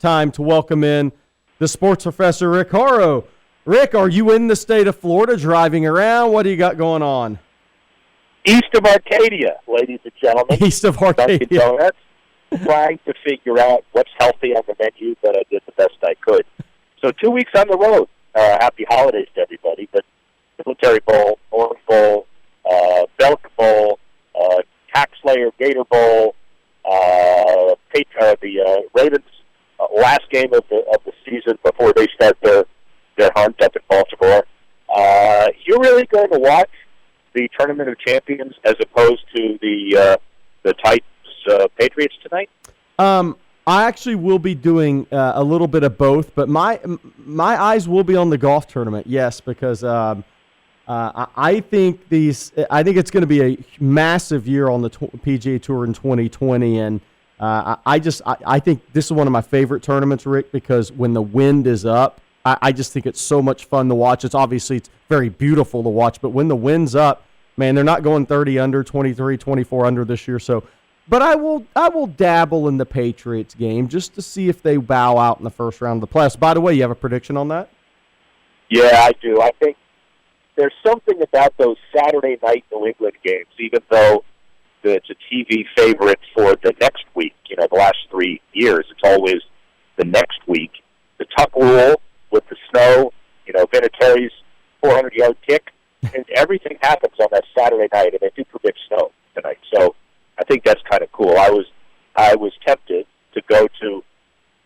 time to welcome in the sports professor, Rick Horrow. Rick, are you in the state of Florida driving around? What do you got going on? East of Arcadia, ladies and gentlemen. East of Arcadia. Dunkin' Donuts, trying to figure out what's healthy on the menu, but I did the best I could. So 2 weeks on the road. Happy holidays to everybody. But Military Bowl, Orange Bowl, Belk Bowl, Tax Slayer Gator Bowl, the Ravens' last game of the season before they start their hunt up in Baltimore. You're really going to watch the Tournament of Champions as opposed to the Titans Patriots tonight? I actually will be doing a little bit of both, but my eyes will be on the golf tournament. Yes, because I think it's going to be a massive year on the PGA Tour in 2020, and I think this is one of my favorite tournaments, Rick, because when the wind is up, I just think it's so much fun to watch. It's very beautiful to watch, but when the wind's up, man, they're not going 30 under, 23, 24 under this year. So, but I will dabble in the Patriots game just to see if they bow out in the first round of the playoffs. By the way, you have a prediction on that? Yeah, I do. I think there's something about those Saturday night New England games, even though it's a TV favorite for the next week. The last 3 years, it's always the next week. The Tuck rule with the snow, Vinatieri's 400-yard kick, and everything happens on that Saturday night, and they do predict snow tonight. So I think that's kind of cool. I was tempted to go to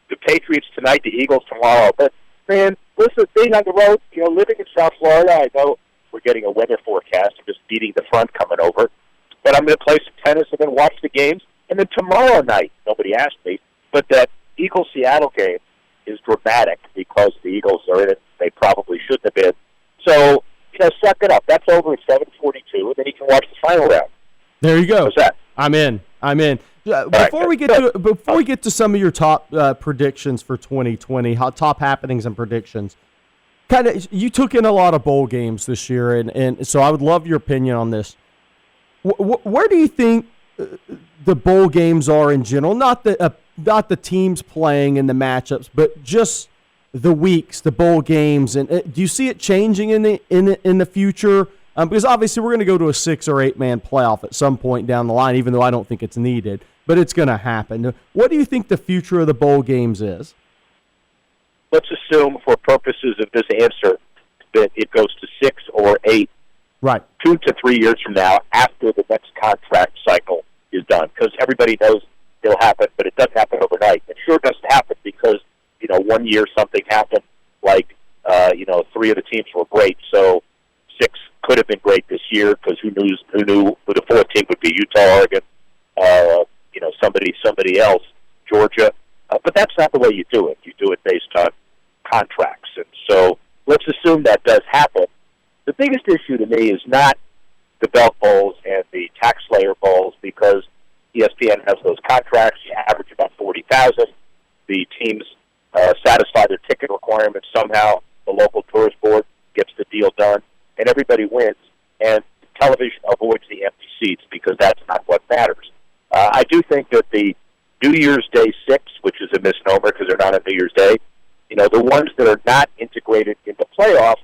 the Patriots tonight, the Eagles tomorrow, but man, listen, being on the road, living in South Florida, I know we're getting a weather forecast. I'm just beating the front coming over, but I'm going to play some tennis and then watch the games. And then tomorrow night, nobody asked me, but that Eagles-Seattle game is dramatic because the Eagles are in it. They probably shouldn't have been. So, suck it up. That's over at 7:42, and then you can watch the final round. There you go. What's that? I'm in. Before we get to some of your top predictions for 2020, top happenings and predictions, you took in a lot of bowl games this year, and so I would love your opinion on this. Where do you think the bowl games are in general? Not the teams playing and the matchups, but just the weeks, the bowl games, and do you see it changing in the future? Because obviously we're going to go to a 6 or 8 man playoff at some point down the line, even though I don't think it's needed, but it's going to happen. What do you think the future of the bowl games is? Let's assume, for purposes of this answer, that it goes to 6 or 8. Right. 2 to 3 years from now, after the next contract cycle is done, because everybody knows it'll happen, but it doesn't happen overnight. It sure doesn't happen because 1 year something happened, like 3 of the teams were great, so 6 could have been great this year because who knew who the 4th team would be? Utah, Oregon, somebody else, Georgia. But that's not the way you do it. You do it based on contracts, and so let's assume that does happen. The biggest issue to me is not the Belk Bowls and the Tax Slayer Bowls because ESPN has those contracts. You average about 40,000. The teams satisfy their ticket requirements somehow. The local tourist board gets the deal done, and everybody wins. And television avoids the empty seats because that's not what matters. I do think that the New Year's Day 6, which is a misnomer because they're not on New Year's Day, the ones that are not integrated into playoffs,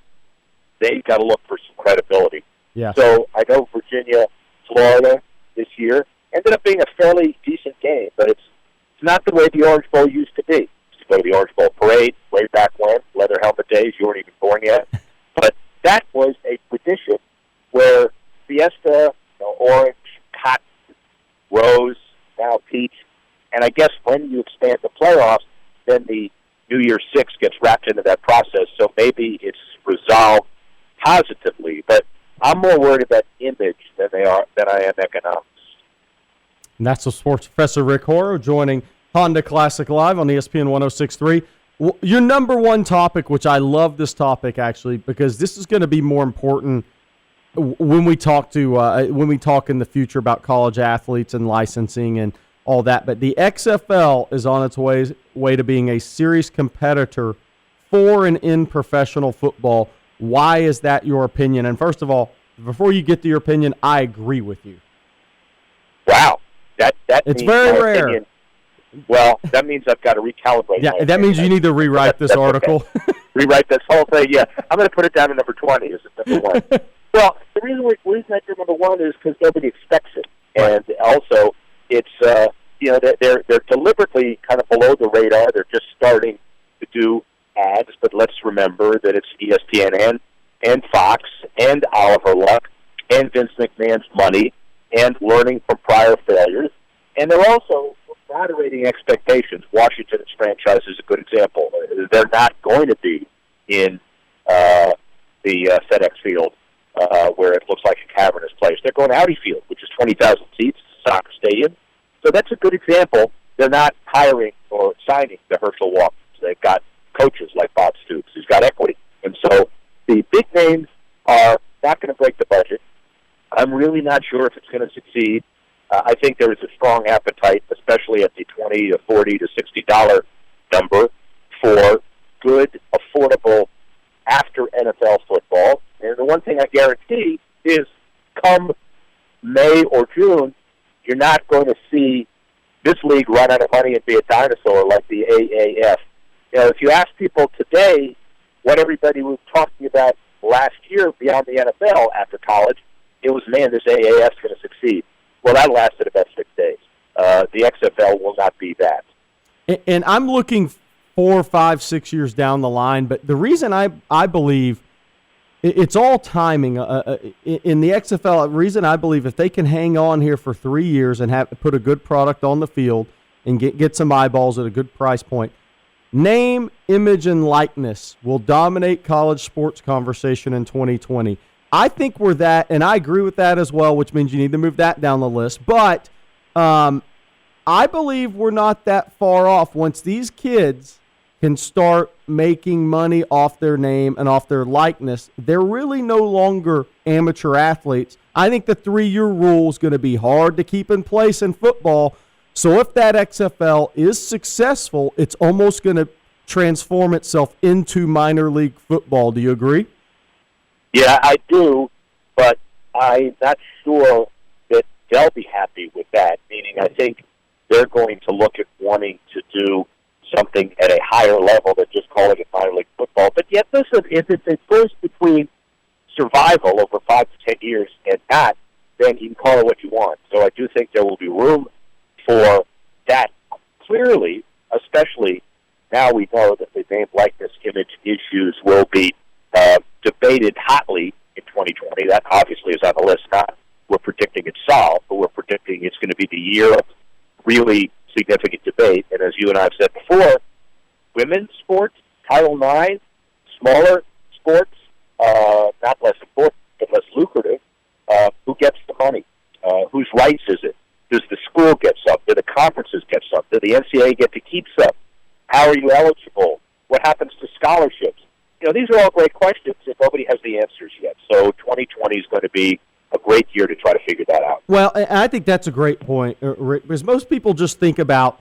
they've got to look for some credibility. Yeah. So I know Virginia, Florida this year ended up being a fairly decent game, but it's not the way the Orange Bowl used to be. Used to go to the Orange Bowl parade way back when, leather helmet days, you weren't even born yet. But that was a tradition where Fiesta, orange, cotton, rose, now peach, and I guess when you expand the playoffs, then the New Year's 6 gets wrapped into that process, so maybe it's resolved positively, but I'm more worried about image than I am economics. And that's the sports professor Rick Horrow joining Honda Classic Live on ESPN 106.3. Your number one topic, which I love this topic actually, because this is going to be more important when we talk in the future about college athletes and licensing and all that. But the XFL is on its way to being a serious competitor for and in professional football. Why is that your opinion? And first of all, before you get to your opinion, I agree with you. Wow, that it's very rare. Opinion Well, that means I've got to recalibrate. Yeah, that means you need to rewrite this article. Okay. Rewrite this whole thing. Yeah, I'm going to put it down to number 20 as number 1. Well, the reason I do number 1 is because nobody expects it, and also it's they're deliberately kind of below the radar. They're just starting to do ads, but let's remember that it's ESPN and Fox and Oliver Luck and Vince McMahon's money and learning from prior failures, and they're also moderating expectations. Washington's franchise is a good example. They're not going to be in the FedEx Field where it looks like a cavernous place. They're going to Audi Field, which is 20,000 seats, soccer stadium. So that's a good example. They're not hiring or signing the Herschel Walkers. They've got coaches like Bob Stoops, who's got equity. And so the big names are not going to break the budget. I'm really not sure if it's going to succeed. I think there is a strong appetite, especially at the $20 to $40 to $60 number, for good, affordable after NFL football. And the one thing I guarantee is come May or June, you're not going to see this league run out of money and be a dinosaur like the AAF. You know, if you ask people today what everybody was talking about last year beyond the NFL after college, it was, man, this AAF is going to succeed. Well, that lasted about 6 days. The XFL will not be that. And I'm looking 4, 5, 6 years down the line, but the reason I believe it's all timing. In the XFL, the reason I believe if they can hang on here for 3 years and put a good product on the field and get some eyeballs at a good price point, name, image, and likeness will dominate college sports conversation in 2020. I think we're that, and I agree with that as well, which means you need to move that down the list. But I believe we're not that far off once these kids can start making money off their name and off their likeness. They're really no longer amateur athletes. I think the 3-year rule is going to be hard to keep in place in football. So if that XFL is successful, it's almost going to transform itself into minor league football. Do you agree? Yeah, I do, but I'm not sure that they'll be happy with that, meaning I think they're going to look at wanting to do something at a higher level than just calling it minor league football. But yet, listen, if it's a choice between survival over 5 to 10 years and not, then you can call it what you want. So I do think there will be room for that clearly, especially now we know that the name likeness image issues will be debated hotly in 2020. That obviously is on the list. Not we're predicting it's solved, but we're predicting it's going to be the year of really significant debate. And as you and I have said before, women's sports, Title IX, smaller sports, not less important, but less lucrative. Who gets the money? Whose rights is it? Does the school get some? Do the conferences get some? Do the NCAA get to keep some? How are you eligible? What happens to scholarships? You know, these are all great questions, and nobody has the answers yet. So 2020 is going to be a great year to try to figure that out. Well, I think that's a great point, Rick, because most people just think about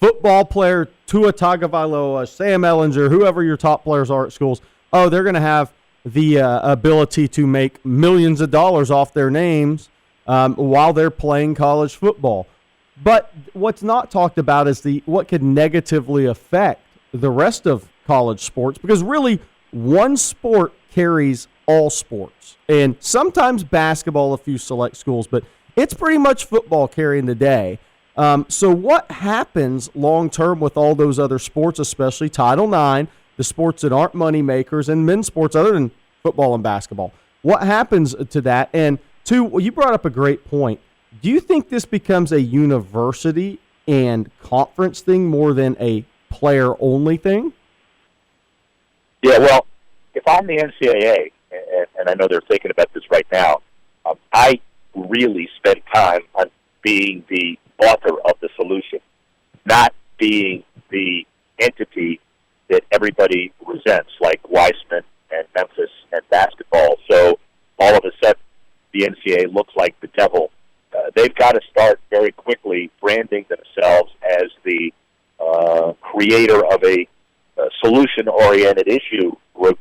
football player Tua Tagovailoa, Sam Ehlinger, whoever your top players are at schools. Oh, they're going to have the ability to make millions of dollars off their names while they're playing college football. But what's not talked about is what could negatively affect the rest of college sports, because really one sport carries all sports, and sometimes basketball, a few select schools, but it's pretty much football carrying the day. So what happens long-term with all those other sports, especially Title IX, the sports that aren't money makers, and men's sports other than football and basketball? What happens to that? And two, well, you brought up a great point. Do you think this becomes a university and conference thing more than a player-only thing? Yeah, well, if I'm the NCAA, and I know they're thinking about this right now, I really spend time on being the author of the solution, not being the entity that everybody resents, like Weissman and Memphis and basketball. So all of a sudden, the NCAA looks like the devil. They've got to start very quickly branding themselves as the creator of a solution-oriented issue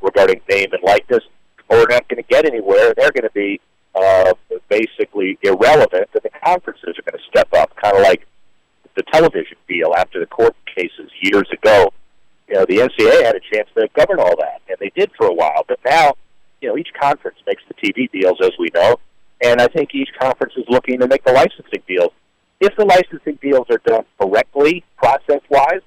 regarding name and likeness, or we're not going to get anywhere. They're going to be basically irrelevant, and the conferences are going to step up, kind of like the television deal after the court cases years ago. The NCAA had a chance to govern all that, and they did for a while. But now, each conference makes the TV deals, as we know, and I think each conference is looking to make the licensing deals. If the licensing deals are done correctly, process-wise,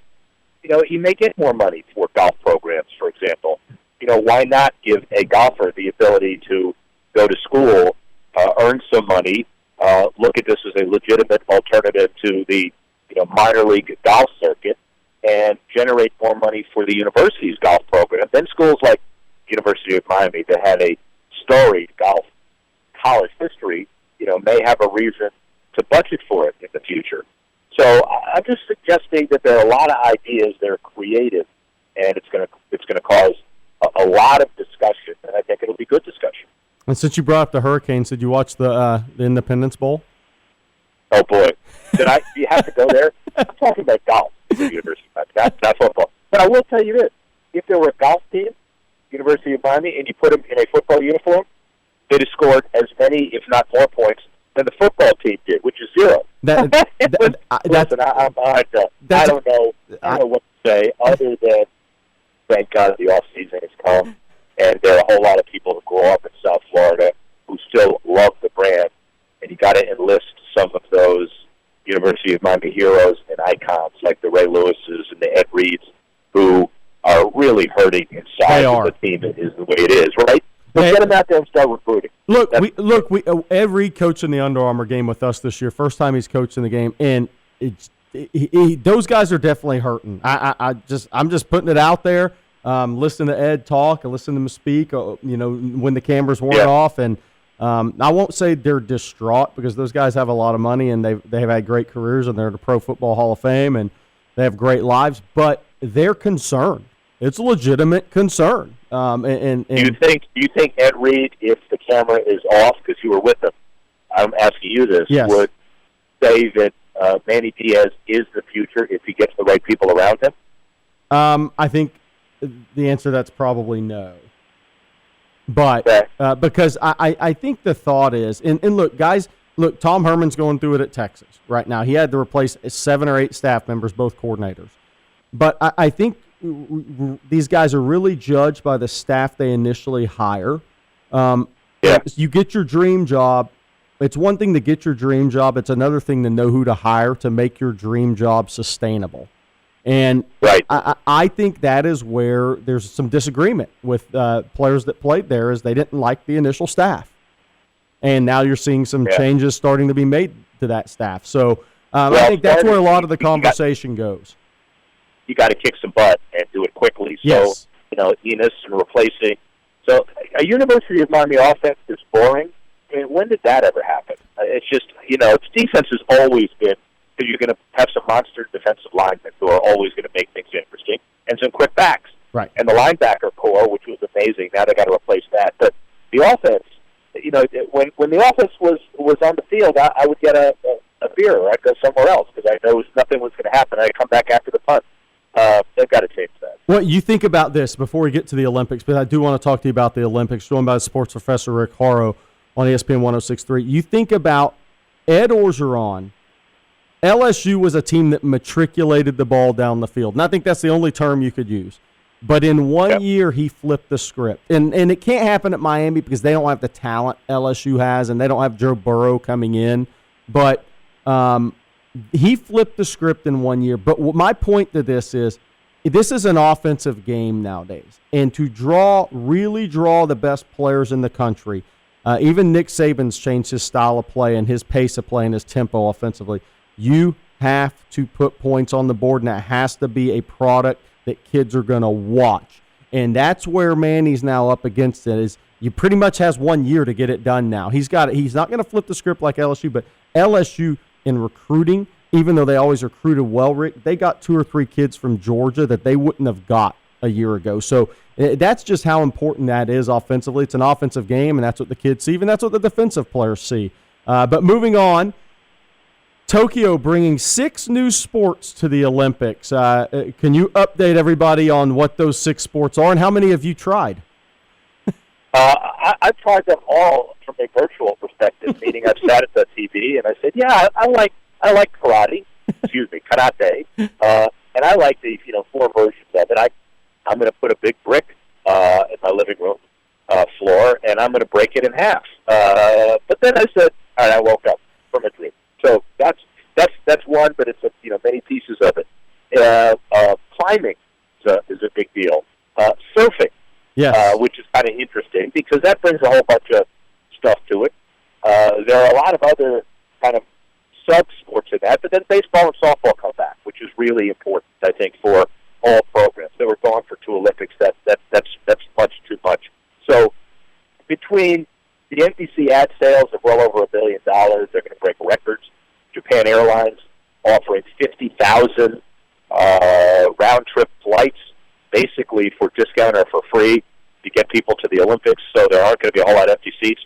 you may get more money for golf programs, for example. Why not give a golfer the ability to go to school, earn some money, look at this as a legitimate alternative to the minor league golf circuit, and generate more money for the university's golf program? Then schools like University of Miami that had a storied golf college history, may have a reason to budget for it in the future. So I'm just suggesting that there are a lot of ideas that are creative, and it's going to cause a lot of discussion, and I think it'll be good discussion. And since you brought up the Hurricanes, did you watch the Independence Bowl? Oh boy, do you have to go there? I'm talking about golf at the University of Miami, not football. But I will tell you this: if there were a golf team, University of Miami, and you put them in a football uniform, they'd have scored as many, if not more, points than the football team did, which is zero. Listen, I don't know what to say other than thank God the off season has come, and there are a whole lot of people who grow up in South Florida who still love the brand, and you got to enlist some of those University of Miami heroes and icons like the Ray Lewises and the Ed Reeds, who are really hurting inside of the team is the way it is, right? But get them out there and start recruiting. Look, Ed Reed coached in the Under Armour game with us this year. First time he's coached in the game, and those guys are definitely hurting. I'm just putting it out there. Listen to Ed talk and listen to him speak. When the cameras weren't off, and I won't say they're distraught because those guys have a lot of money and they've had great careers and they're in the Pro Football Hall of Fame and they have great lives, but they're concerned. It's a legitimate concern. And do you think Ed Reed, if the camera is off, because you were with him, I'm asking you this, would say that Manny Diaz is the future if he gets the right people around him? I think the answer to that's probably no. But because I think the thought is, and look, guys, Tom Herman's going through it at Texas right now. He had to replace 7 or 8 staff members, both coordinators. But I think these guys are really judged by the staff they initially hire. You get your dream job. It's one thing to get your dream job. It's another thing to know who to hire to make your dream job sustainable. And I think that is where there's some disagreement with players that played there is they didn't like the initial staff. And now you're seeing some changes starting to be made to that staff. So I think that's where a lot of the conversation goes. You got to kick some butt and do it quickly. So, Enos and replacing. So a University of Miami offense is boring. I mean, when did that ever happen? It's just, its defense has always been, because you're going to have some monster defensive linemen who are always going to make things interesting, and some quick backs. Right. And the linebacker core, which was amazing, now they got to replace that. But the offense, when the offense was on the field, I would get a beer or I'd go somewhere else because I know nothing was going to happen. I'd come back after the punt. They've got to change that. Well, you think about this before we get to the Olympics, but I do want to talk to you about the Olympics, joined by sports professor Rick Horrow on ESPN 106.3. You think about Ed Orgeron. LSU was a team that matriculated the ball down the field, and I think that's the only term you could use. But in one year, he flipped the script. And it can't happen at Miami because they don't have the talent LSU has, and they don't have Joe Burrow coming in. But he flipped the script in 1 year. But my point to this is an offensive game nowadays. And to really draw the best players in the country, even Nick Saban's changed his style of play and his pace of play and his tempo offensively. You have to put points on the board, and it has to be a product that kids are going to watch. And that's where Manny's now up against it, is you pretty much has 1 year to get it done now. He's not going to flip the script like LSU, but LSU in recruiting, even though they always recruited well, Rick, they got 2 or 3 kids from Georgia that they wouldn't have got a year ago. So that's just how important that is offensively. It's an offensive game, and that's what the kids see, and that's what the defensive players see. But moving on, Tokyo bringing 6 new sports to the Olympics. Can you update everybody on what those 6 sports are, and how many have you tried? I've tried them all from a virtual perspective, meaning I've sat at the TV and I said, I like karate. excuse me, karate. And I like the, 4 versions of it. I'm going to put a big brick in my living room floor, and I'm going to break it in half. But then I said, all right, I woke up from a dream. So that's one, but it's many pieces of it. Climbing is a big deal. Surfing, yes. which is kind of interesting because that brings a whole bunch of stuff to it. There are a lot of other kind of sub-sports in that, but then baseball and softball come back, which is really important, I think, for all programs. They were gone for 2 Olympics. That's much too much. So between the NBC ad sales of well over $1 billion, they're going to break records. Japan Airlines offering 50,000 round-trip flights, basically for discount or for free, to get people to the Olympics. So there aren't going to be a whole lot of empty seats.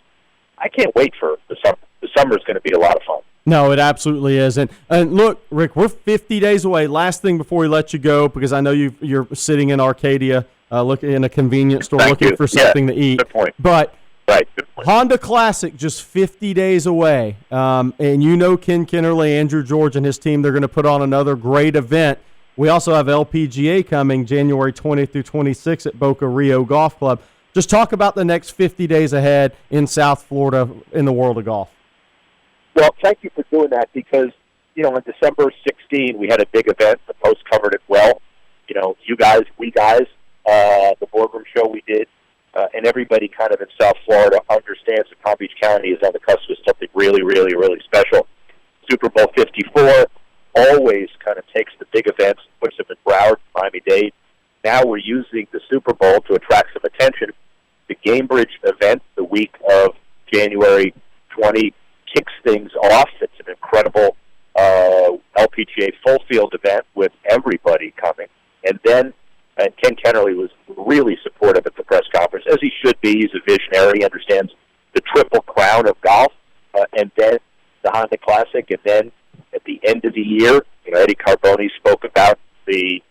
I can't wait for the summer. The summer is going to be a lot of fun. No, it absolutely is. And look, Rick, we're 50 days away. Last thing before we let you go, because I know you're sitting in Arcadia, looking in a convenience store, looking for something to eat. Good point. But right, good point. Honda Classic just 50 days away. And Ken Kennerly, Andrew George, and his team, they're going to put on another great event. We also have LPGA coming January 20th through 26th at Boca Rio Golf Club. Just talk about the next 50 days ahead in South Florida in the world of golf. Well, thank you for doing that because, on December 16, we had a big event. The Post covered it well. You guys, we guys, the boardroom show we did, and everybody kind of in South Florida understands that Palm Beach County is on the cusp of something really, really, really special. Super Bowl 54 always kind of takes the big events, puts them in Broward, Miami-Dade. Now we're using the Super Bowl to attract some attention. The Gamebridge event, the week of January 20, kicks things off. It's an incredible LPGA full field event with everybody coming. And then Ken Kennerly was really supportive at the press conference, as he should be. He's a visionary. He understands the triple crown of golf, and then the Honda Classic. And then at the end of the year, Eddie Carboni spoke about the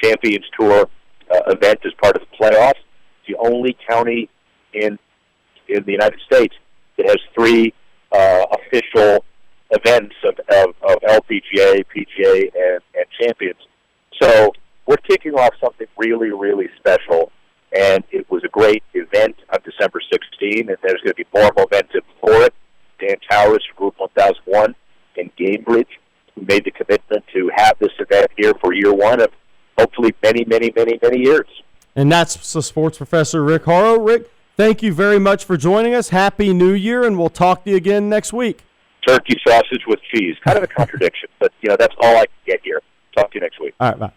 Champions Tour event as part of the playoffs. It's the only county in the United States that has 3 official events of LPGA, PGA, and Champions. So we're kicking off something really, really special, and it was a great event on December 16, and there's going to be more momentum for it. Dan Towers from Group 1001 and Gamebridge, who made the commitment to have this event here for year 1 of hopefully many, many, many, many years. And that's the sports professor, Rick Horrow. Rick, thank you very much for joining us. Happy New Year, and we'll talk to you again next week. Turkey sausage with cheese. Kind of a contradiction, but, that's all I can get here. Talk to you next week. All right, bye.